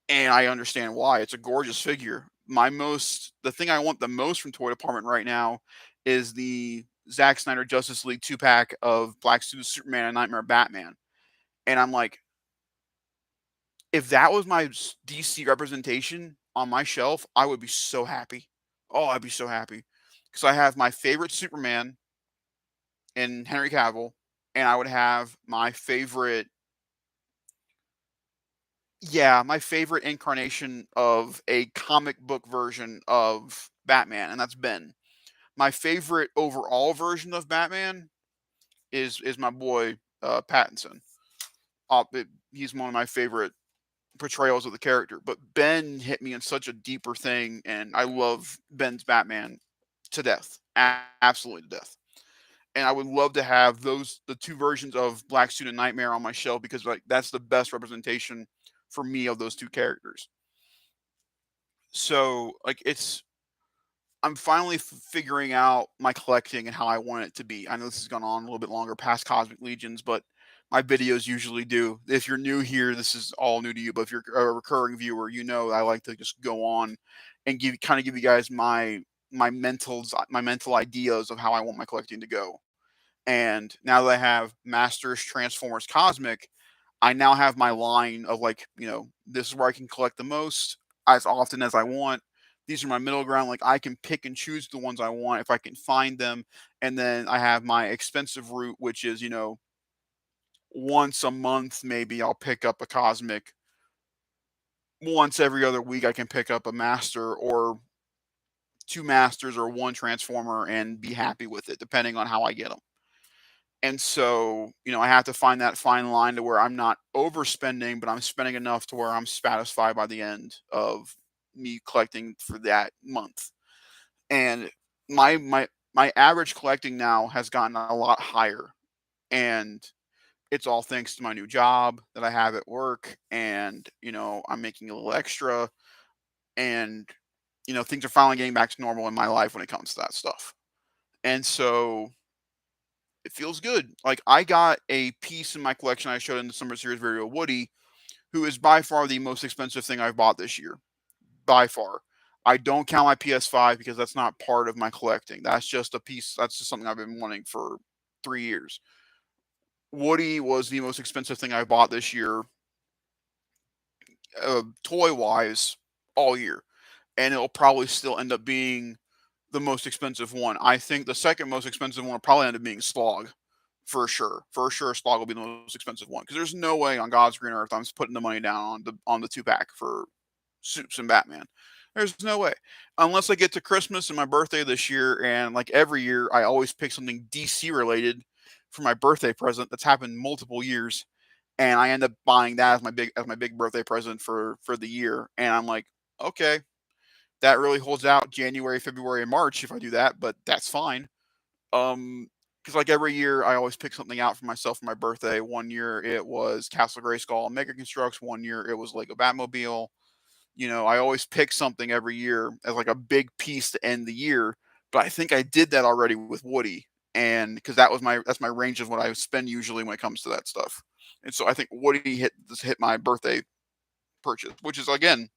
and I understand why. It's a gorgeous figure. The thing I want the most from Toy Department right now is the Zack Snyder Justice League 2 pack of Black Suit Superman and Nightmare Batman. And I'm like, if that was my DC representation on my shelf, I would be so happy. Oh, I'd be so happy because I have my favorite Superman in Henry Cavill, and I would have my favorite incarnation of a comic book version of Batman, and that's Ben. My favorite overall version of Batman is my boy Pattinson. He's one of my favorite portrayals of the character. But Ben hit me in such a deeper thing, and I love Ben's Batman to death, absolutely to death. And I would love to have the two versions of Black Suit and Nightmare on my shelf because like that's the best representation for me of those two characters. So like I'm finally figuring out my collecting and how I want it to be. I know this has gone on a little bit longer past Cosmic Legions, but my videos usually do. If you're new here, this is all new to you. But if you're a recurring viewer, I like to just go on and give you guys my mental ideas of how I want my collecting to go. And now that I have Masters, Transformers, Cosmic, I now have my line of like, this is where I can collect the most as often as I want. These are my middle ground. Like I can pick and choose the ones I want if I can find them. And then I have my expensive route, which is, once a month, maybe I'll pick up a Cosmic. Once every other week, I can pick up a Master or two Masters or one Transformer and be happy with it, depending on how I get them. And so, I have to find that fine line to where I'm not overspending, but I'm spending enough to where I'm satisfied by the end of me collecting for that month. And my average collecting now has gotten a lot higher. And it's all thanks to my new job that I have at work, and I'm making a little extra, and things are finally getting back to normal in my life when it comes to that stuff. And so it feels good. Like, I got a piece in my collection I showed in the Summer Series video, Woody, who is by far the most expensive thing I've bought this year. By far. I don't count my PS5 because that's not part of my collecting. That's just a piece. That's just something I've been wanting for 3 years. Woody was the most expensive thing I bought this year, toy wise, all year, and it'll probably still end up being the most expensive one. I think the second most expensive one will probably end up being Slog, for sure. For sure, Slog will be the most expensive one because there's no way on God's green earth I'm just putting the money down on the 2-pack for Supes and Batman. There's no way. Unless I get to Christmas and my birthday this year, and like every year, I always pick something DC related for my birthday present. That's happened multiple years, and I end up buying that as my big birthday present for the year. And I'm like, okay, that really holds out January, February, and March if I do that, but that's fine. Because like every year, I always pick something out for myself for my birthday. One year it was Castle Grayskull Mega Constructs. One year it was Lego Batmobile. I always pick something every year as like a big piece to end the year. But I think I did that already with Woody, and because that's my range of what I spend usually when it comes to that stuff. And so I think Woody hit my birthday purchase, which is again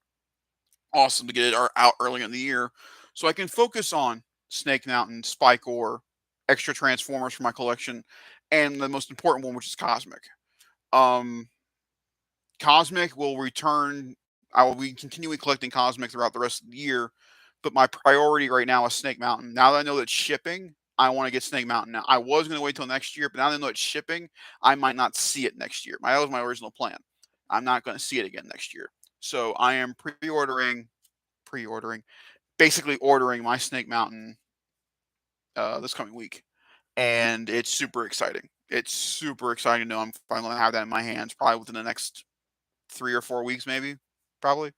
awesome to get it out early in the year, so I can focus on Snake Mountain, Spike Ore, extra Transformers for my collection, and the most important one, which is Cosmic. Um, Cosmic will return. I will be continuing collecting Cosmic throughout the rest of the year, but my priority right now is Snake Mountain. Now that I know that it's shipping, I want to get Snake Mountain now. I was going to wait till next year, but now that I know it's shipping, I might not see it next year. That was my original plan. I'm not going to see it again next year. So I am pre-ordering, basically ordering my Snake Mountain this coming week, and it's super exciting. It's super exciting to know I'm finally going to have that in my hands, probably within the next 3 or 4 weeks, maybe, probably.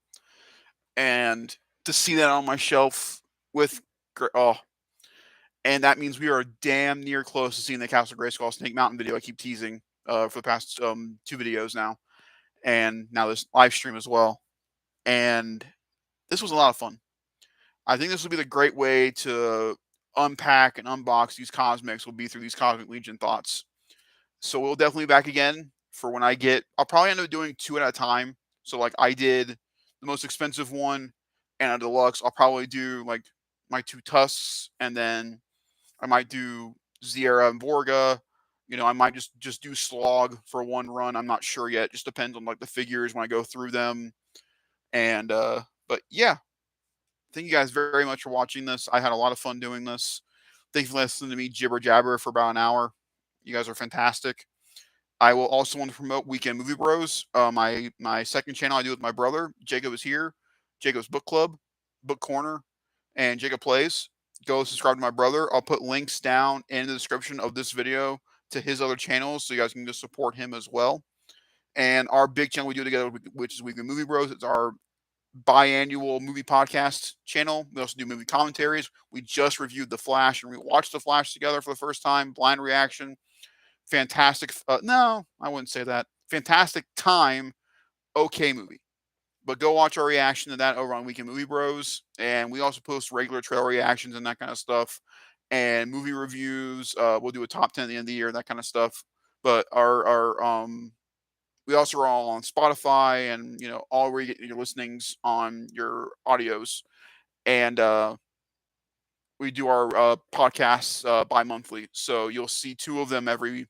And to see that on my shelf with, oh, and that means we are damn near close to seeing the Castle Grayskull Snake Mountain video I keep teasing for the past 2 videos now, and now this live stream as well. And this was a lot of fun. I think this will be the great way to unpack and unbox these cosmics. Will be through these Cosmic Legion thoughts. So we'll definitely be back again for when I get. I'll probably end up doing two at a time. So like I did the most expensive one and a deluxe. I'll probably do like my two tusks, and then I might do Zierra and Vorga. I might just do Slog for one run. I'm not sure yet. Just depends on like the figures when I go through them. And but yeah, thank you guys very much for watching this. I had a lot of fun doing this. Thanks for listening to me jibber jabber for about an hour. You guys are fantastic. I will also want to promote Weekend Movie Bros. My second channel I do with my brother. Jacob is here. Jacob's Book Club, Book Corner, and Jacob Plays. Go subscribe to my brother. I'll put links down in the description of this video to his other channels so you guys can just support him as well. And our big channel we do together, which is Weekend Movie Bros. It's our biannual movie podcast channel. We also do movie commentaries. We just reviewed The Flash and we watched The Flash together for the first time. Blind reaction. Fantastic. No, I wouldn't say that. Fantastic time. Okay movie. But go watch our reaction to that over on Weekend Movie Bros. And we also post regular trailer reactions and that kind of stuff. And movie reviews. We'll do a top 10 at the end of the year, that kind of stuff. But our we also are all on Spotify and all where you get your listenings on your audios. And we do our podcasts bi-monthly. So you'll see two of them every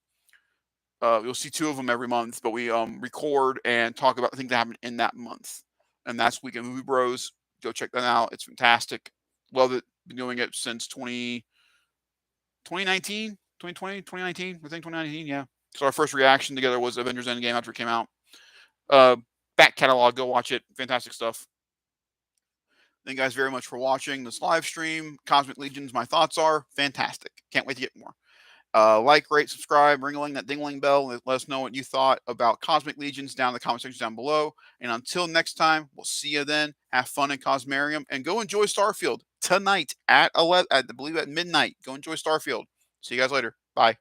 month, but we record and talk about the things that happen in that month. And that's Weekend Movie Bros. Go check that out. It's fantastic. Love it. Been doing it since 2019, 2020, 2019. I think 2019, yeah. So our first reaction together was Avengers Endgame after it came out. Back catalog, go watch it. Fantastic stuff. Thank you guys very much for watching this live stream. Cosmic Legions, my thoughts are fantastic. Can't wait to get more. Like, rate, subscribe, ring that ding-a-ling bell, and let us know what you thought about Cosmic Legions down in the comment section down below. And until next time, we'll see you then. Have fun in Cosmarium and go enjoy Starfield tonight at 11, I believe at midnight. Go enjoy Starfield. See you guys later. Bye.